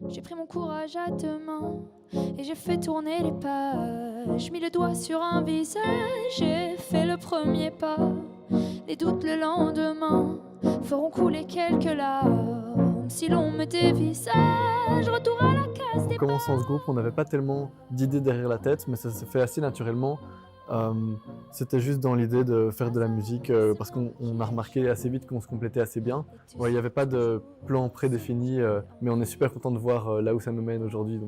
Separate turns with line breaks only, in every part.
J'ai pris mon courage à deux mains et j'ai fait tourner les pages. Mis le doigt sur un visage, j'ai fait le premier pas. Les doutes le lendemain feront couler quelques larmes. Si l'on me dévisage, retour à la case
En
des
commençant ce groupe, on n'avait pas tellement d'idées derrière la tête, mais ça s'est fait assez naturellement. Euh, C'était juste dans l'idée de faire de la musique parce qu'on a remarqué assez vite qu'on se complétait assez bien. Ouais, il n'y avait pas de plan prédéfini, mais on est super content de voir là où ça nous mène aujourd'hui.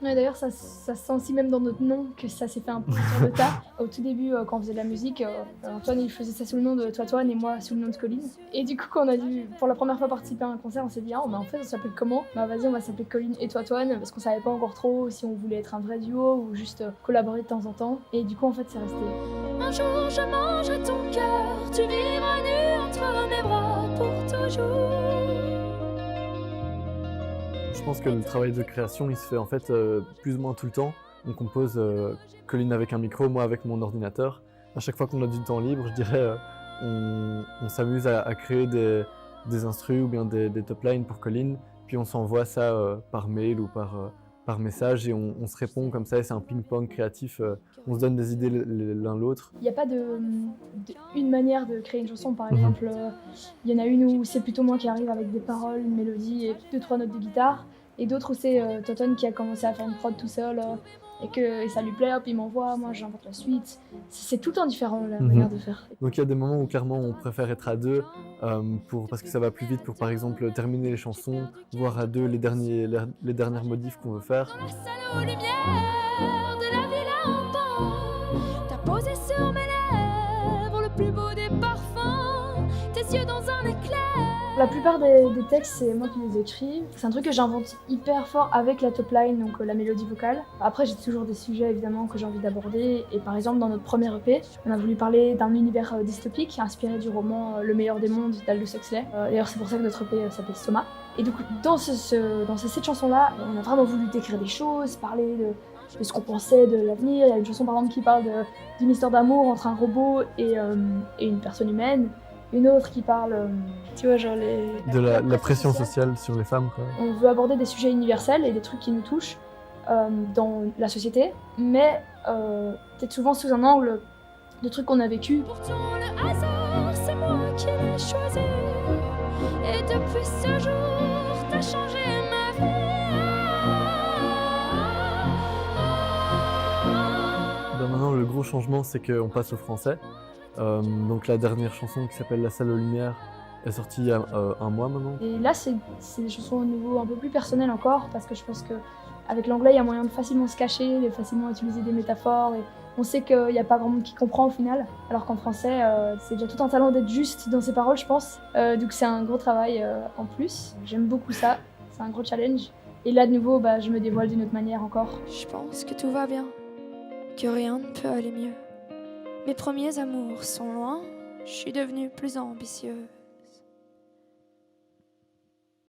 Ouais, d'ailleurs, ça se sent aussi même dans notre nom que ça s'est fait un peu sur le tas. Au tout début, quand on faisait de la musique, Antoine il faisait ça sous le nom de Toitoine et moi sous le nom de Colline. Et du coup, quand on a dû pour la première fois participer à un concert, on s'est dit, ah, mais en fait, on s'appelle comment? Bah vas-y, on va s'appeler Colline et Toitoine parce qu'on savait pas encore trop si on voulait être un vrai duo ou juste collaborer de temps en temps. Et du coup, en fait, c'est resté.
Un jour je mangerai ton cœur, tu vivras nu entre mes bras pour toujours.
Je pense que le travail de création, il se fait en fait plus ou moins tout le temps. On compose Colline avec un micro, moi avec mon ordinateur. À chaque fois qu'on a du temps libre, je dirais, on s'amuse à créer des instrus ou bien des top lines pour Colline. Puis on s'envoie ça par mail ou par message et on se répond comme ça et c'est un ping-pong créatif. On se donne des idées l'un l'autre.
Il n'y a pas une manière de créer une chanson, par exemple. Il y en a une où c'est plutôt moi qui arrive avec des paroles, une mélodie et 2-3 notes de guitare. Et d'autres où c'est Toton qui a commencé à faire une prod tout seul et ça lui plaît, hop, il m'envoie, moi j'invente la suite. C'est tout le temps différent la manière de faire.
Donc il y a des moments où clairement on préfère être à deux parce que ça va plus vite pour par exemple terminer les chansons, voir à deux les dernières modifs qu'on veut faire.
La salle aux lumières de la villa en pan, t'as posé sur mes lèvres le plus beau des parfums, tes yeux dans un éclair.
La plupart des textes, c'est moi qui les écris. C'est un truc que j'invente hyper fort avec la top line, donc la mélodie vocale. Après, j'ai toujours des sujets évidemment que j'ai envie d'aborder. Et par exemple, dans notre premier EP, on a voulu parler d'un univers dystopique inspiré du roman Le meilleur des mondes d'Aldous Huxley. D'ailleurs, c'est pour ça que notre EP s'appelle Soma. Et du coup, dans cette chanson-là, on a vraiment voulu décrire des choses, parler de ce qu'on pensait de l'avenir. Il y a une chanson par exemple qui parle d'une histoire d'amour entre un robot et une personne humaine. Une autre qui parle, tu vois, genre
de la pression sociale sur les femmes, quoi.
On veut aborder des sujets universels et des trucs qui nous touchent dans la société, mais peut-être souvent sous un angle de trucs qu'on a vécu.
Pourtant le hasard, c'est moi qui l'ai choisi. Et depuis ce jour, t'as changé ma vie.
Ben maintenant, le gros changement, c'est qu'on passe au français. Donc la dernière chanson qui s'appelle La salle aux lumières est sortie il y a un mois maintenant.
Et là, c'est des chansons au niveau un peu plus personnel encore, parce que je pense qu'avec l'anglais, il y a moyen de facilement se cacher, de facilement utiliser des métaphores. Et on sait qu'il n'y a pas grand monde qui comprend au final, alors qu'en français, c'est déjà tout un talent d'être juste dans ses paroles, je pense. Donc c'est un gros travail en plus. J'aime beaucoup ça, c'est un gros challenge. Et là, de nouveau, je me dévoile d'une autre manière encore.
Je pense que tout va bien, que rien ne peut aller mieux. Mes premiers amours sont loin, je suis devenue plus ambitieux.